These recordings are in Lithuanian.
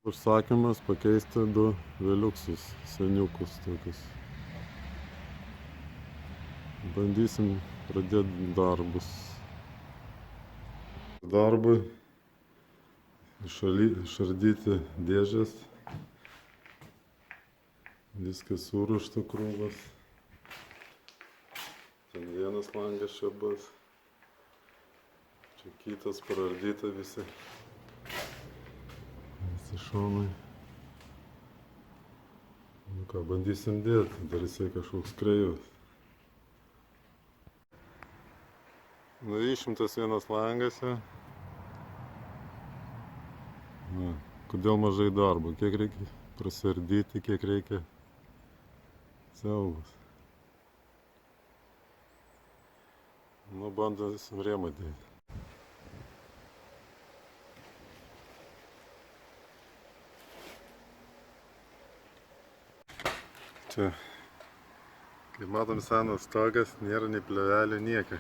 Užsakymas pakeisti 2 veliuksus, seniukus tokius. Bandysim pradėti darbus. Darbui išardyti dėžės. Viskas suruošta krūvas. Ten vienas langas čia bus. Čia kitas praardyta visi šonai. Nu ką, bandysim dėti, dar jisai kažkoks kreivas. Nu, išimtas vienas langas. Na, kodėl mažai darbo, kiek reikia prasiardyti, kiek reikia siaubas. Nu, bandysim rėmą dėti. Čia, kaip matom, senas stogas, nėra nei plėvelė, nieko.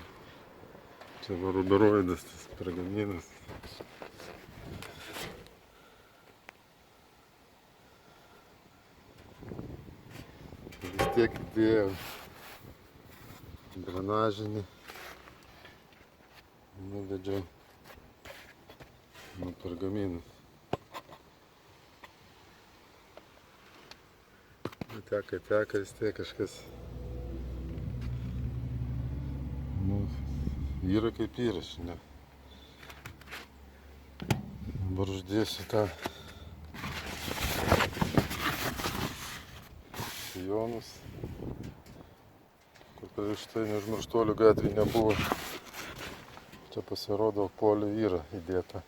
Čia va ruberoidas, tas pergaminas. Vis tiek įdėjau drenažinį. Nuvedžiau nuo pergaminas. Teka, vis tiek kažkas. Nu, yra kaip yra šiandien. Dabar uždėsiu tą sijonus, kur prieš tai Neužmirštuolių gatvėje nebuvo. Čia pasirodo, polio yra įdėta.